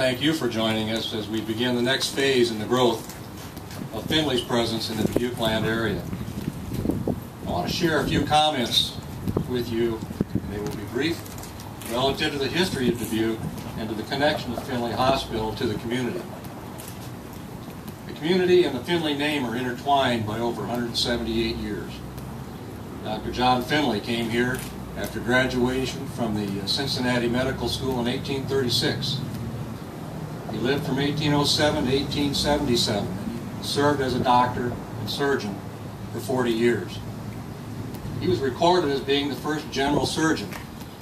thank you for joining us as we begin the next phase in the growth of Finley's presence in the Dubuque land area. I want to share a few comments with you, and they will be brief, relative to the history of Dubuque and to the connection of Finley Hospital to the community. The community and the Finley name are intertwined by over 178 years. Dr. John Finley came here after graduation from the Cincinnati Medical School in 1836. He lived from 1807 to 1877 and served as a doctor and surgeon for 40 years. He was recorded as being the first general surgeon,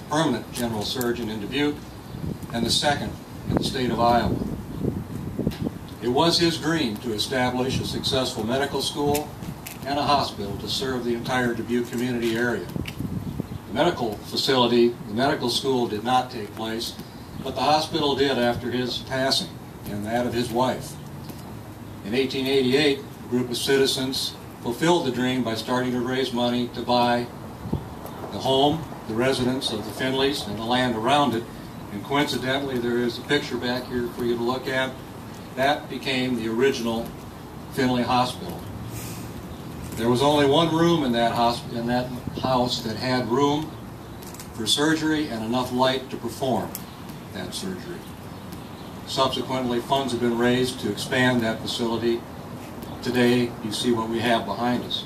permanent general surgeon in Dubuque, and the second in the state of Iowa. It was his dream to establish a successful medical school and a hospital to serve the entire Dubuque community area. The medical facility, the medical school did not take place, but the hospital did after his passing and that of his wife. In 1888, a group of citizens fulfilled the dream by starting to raise money to buy the home, the residence of the Finleys, and the land around it. And coincidentally, there is a picture back here for you to look at. That became the original Finley Hospital. There was only one room in that house that had room for surgery and enough light to perform that surgery. Subsequently, funds have been raised to expand that facility. Today, you see what we have behind us.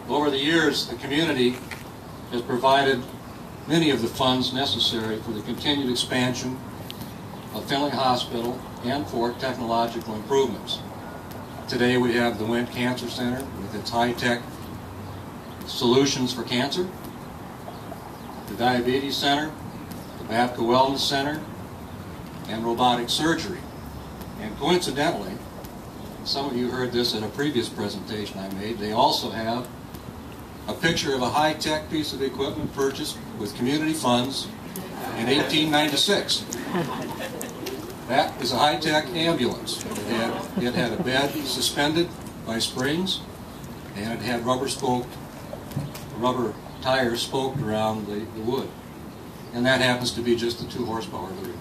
Over the years, the community has provided many of the funds necessary for the continued expansion of Finley Hospital and for technological improvements. Today we have the Went Cancer Center with its high-tech solutions for cancer, the Diabetes Center, the Babka Wellness Center, and robotic surgery. And coincidentally, some of you heard this at a previous presentation I made, they also have a picture of a high-tech piece of equipment purchased with community funds in 1896. That is a high-tech ambulance. It had a bed suspended by springs, and it had rubber tires spoked around the wood. And that happens to be just the 2 horsepower loop.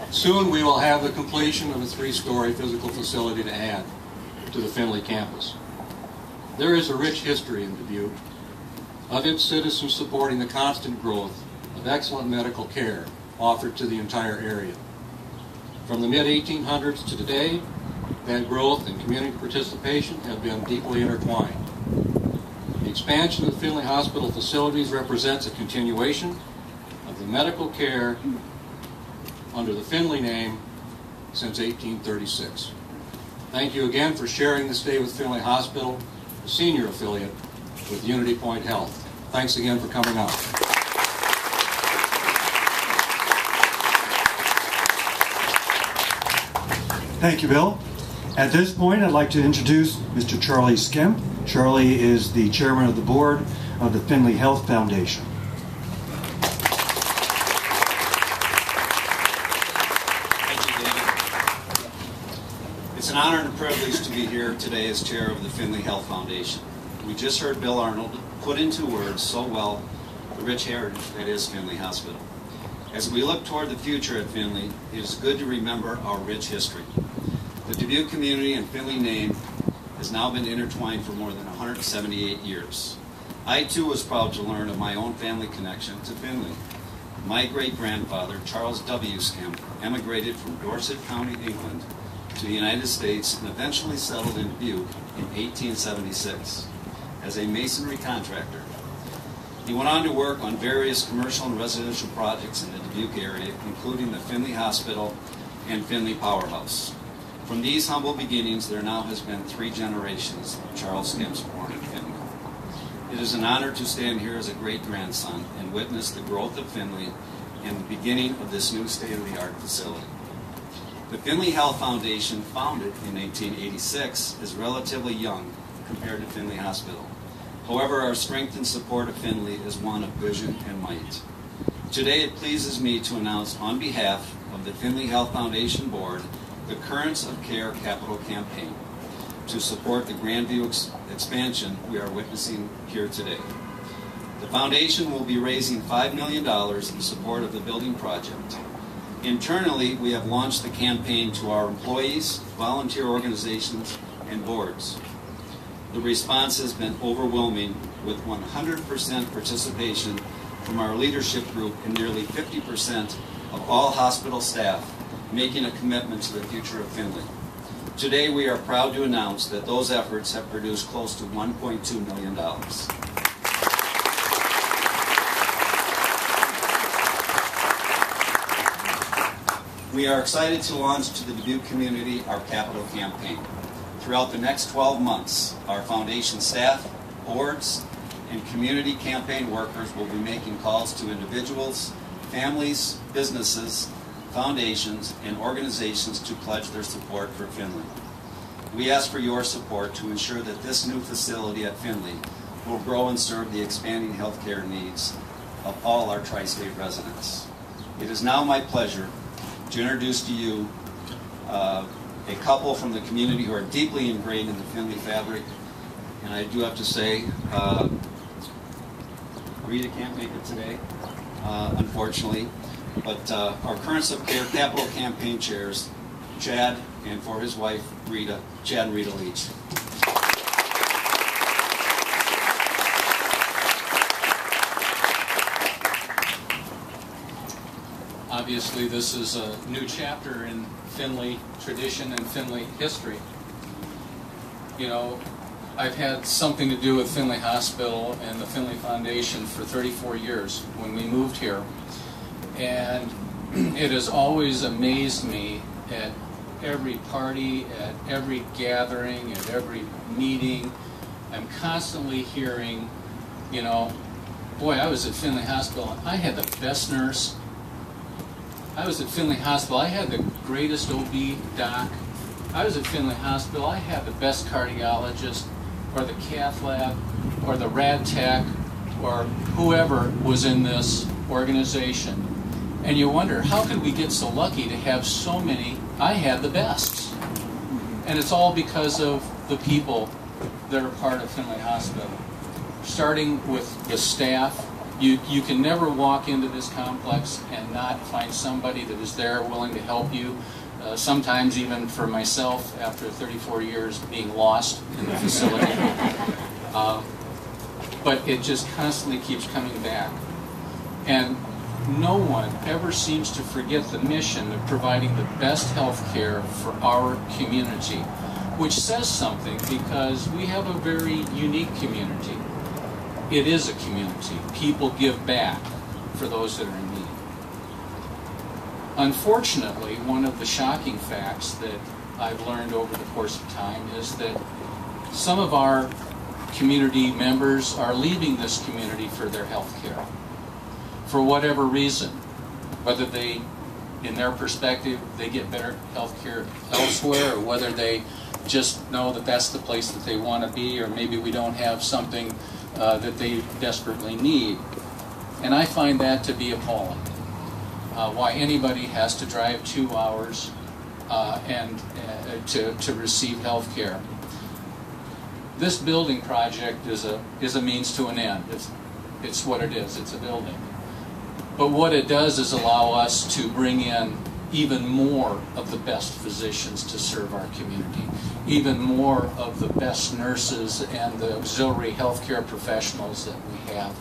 Soon we will have the completion of a 3-story physical facility to add to the Finley campus. There is a rich history in Dubuque of its citizens supporting the constant growth of excellent medical care offered to the entire area. From the mid-1800s to today, that growth and community participation have been deeply intertwined. The expansion of the Finley Hospital facilities represents a continuation of the medical care under the Finley name since 1836. Thank you again for sharing this day with Finley Hospital, the senior affiliate with UnityPoint Health. Thanks again for coming out. Thank you, Bill. At this point, I'd like to introduce Mr. Charlie Skemp. Charlie is the chairman of the board of the Finley Health Foundation. Thank you, David. It's an honor and a privilege to be here today as chair of the Finley Health Foundation. We just heard Bill Arnold put into words so well the rich heritage that is Finley Hospital. As we look toward the future at Finley, it is good to remember our rich history. The Dubuque community and Finley name has now been intertwined for more than 178 years. I too was proud to learn of my own family connection to Finley. My great-grandfather, Charles W. Skemp, emigrated from Dorset County, England, to the United States and eventually settled in Dubuque in 1876 as a masonry contractor. He went on to work on various commercial and residential projects in the Dubuque area, including the Finley Hospital and Finley Powerhouse. From these humble beginnings, there now has been 3 generations of Charles Skemps born in Finley. It is an honor to stand here as a great-grandson and witness the growth of Finley and the beginning of this new state-of-the-art facility. The Finley Health Foundation, founded in 1886, is relatively young compared to Finley Hospital. However, our strength and support of Finley is one of vision and might. Today, it pleases me to announce on behalf of the Finley Health Foundation Board the Currents of Care Capital Campaign to support the Grandview Expansion we are witnessing here today. The foundation will be raising $5 million in support of the building project. Internally, we have launched the campaign to our employees, volunteer organizations, and boards. The response has been overwhelming, with 100% participation from our leadership group and nearly 50% of all hospital staff making a commitment to the future of Finley. Today, we are proud to announce that those efforts have produced close to $1.2 million. We are excited to launch to the Dubuque community our capital campaign. Throughout the next 12 months, our foundation staff, boards, and community campaign workers will be making calls to individuals, families, businesses, foundations, and organizations to pledge their support for Finley. We ask for your support to ensure that this new facility at Finley will grow and serve the expanding healthcare needs of all our tri-state residents. It is now my pleasure to introduce to you a couple from the community who are deeply ingrained in the Finley fabric. And I do have to say, Rita can't make it today, unfortunately. But our currents of care capital campaign chairs, Chad, and for his wife, Rita, Chad and Rita Leach. Obviously, this is a new chapter in Finley tradition and Finley history. You know, I've had something to do with Finley Hospital and the Finley Foundation for 34 years when we moved here. And it has always amazed me at every party, at every gathering, at every meeting. I'm constantly hearing, you know, boy, I was at Finley Hospital and I had the best nurse. I was at Finley Hospital, I had the greatest OB doc. I was at Finley Hospital, I had the best cardiologist, or the cath lab, or the rad tech, or whoever was in this organization. And you wonder, how could we get so lucky to have so many? I had the best. And it's all because of the people that are part of Finley Hospital. Starting with the staff, you can never walk into this complex and not find somebody that is there willing to help you. Sometimes even for myself, after 34 years being lost in the facility. But it just constantly keeps coming back. And no one ever seems to forget the mission of providing the best health care for our community, which says something because we have a very unique community. It is a community. People give back for those that are in need. Unfortunately, one of the shocking facts that I've learned over the course of time is that some of our community members are leaving this community for their health care. For whatever reason, whether they, in their perspective, they get better health care elsewhere, or whether they just know that that's the place that they want to be, or maybe we don't have something that they desperately need. And I find that to be appalling. Why anybody has to drive 2 hours to receive health care. This building project is a means to an end. It's what it is. It's a building. But what it does is allow us to bring in even more of the best physicians to serve our community, even more of the best nurses and the auxiliary healthcare professionals that we have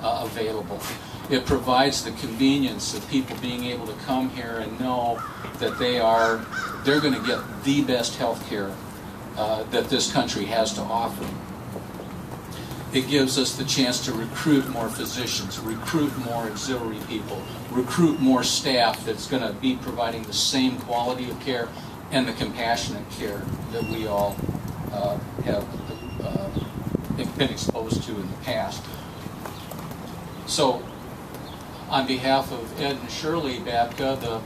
available. It provides the convenience of people being able to come here and know that they're going to get the best health care that this country has to offer. It gives us the chance to recruit more physicians, recruit more auxiliary people, recruit more staff that's going to be providing the same quality of care and the compassionate care that we all have been exposed to in the past. So, on behalf of Ed and Shirley Babka,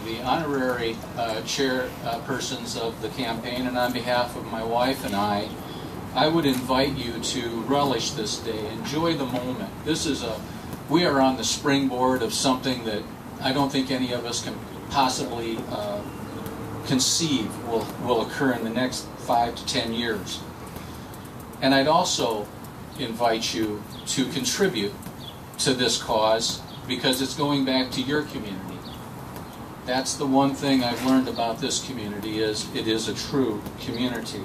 the honorary chairpersons of the campaign, and on behalf of my wife and I would invite you to relish this day, enjoy the moment. We are on the springboard of something that I don't think any of us can possibly conceive will occur in the next 5 to 10 years. And I'd also invite you to contribute to this cause, because it's going back to your community. That's the one thing I've learned about this community, is it is a true community.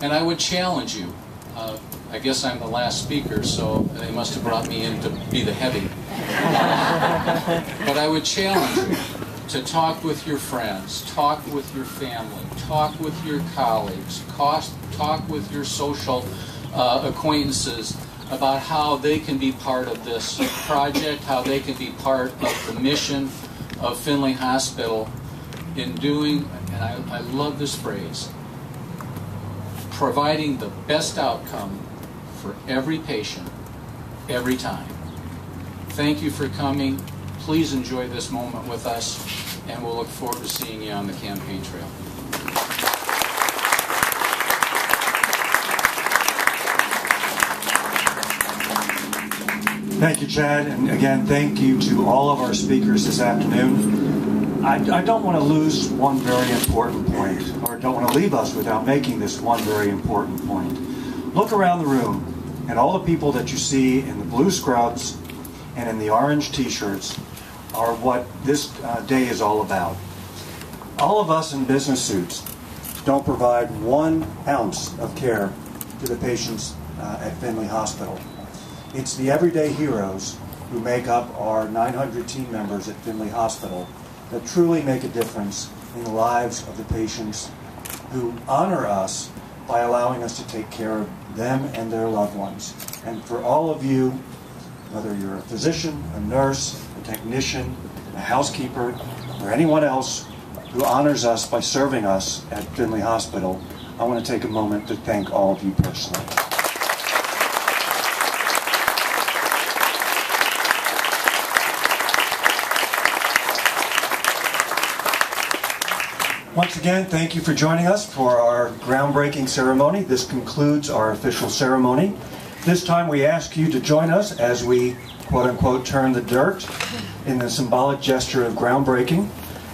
And I would challenge you. I guess I'm the last speaker, so they must have brought me in to be the heavy. But I would challenge you to talk with your friends, talk with your family, talk with your colleagues, talk with your social acquaintances about how they can be part of this project, how they can be part of the mission of Finley Hospital in doing, and I love this phrase, providing the best outcome for every patient, every time. Thank you for coming. Please enjoy this moment with us, and we'll look forward to seeing you on the campaign trail. Thank you, Chad, and again, thank you to all of our speakers this afternoon. I don't want to lose one very important point, or don't want to leave us without making this one very important point. Look around the room, and all the people that you see in the blue scrubs and in the orange t-shirts are what this day is all about. All of us in business suits don't provide 1 ounce of care to the patients at Finley Hospital. It's the everyday heroes who make up our 900 team members at Finley Hospital that truly make a difference in the lives of the patients, who honor us by allowing us to take care of them and their loved ones. And for all of you, whether you're a physician, a nurse, a technician, a housekeeper, or anyone else who honors us by serving us at Finley Hospital, I want to take a moment to thank all of you personally. Once again, thank you for joining us for our groundbreaking ceremony. This concludes our official ceremony. This time we ask you to join us as we, quote-unquote, turn the dirt in the symbolic gesture of groundbreaking.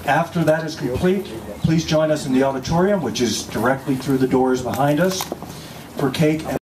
After that is complete, please join us in the auditorium, which is directly through the doors behind us, for cake and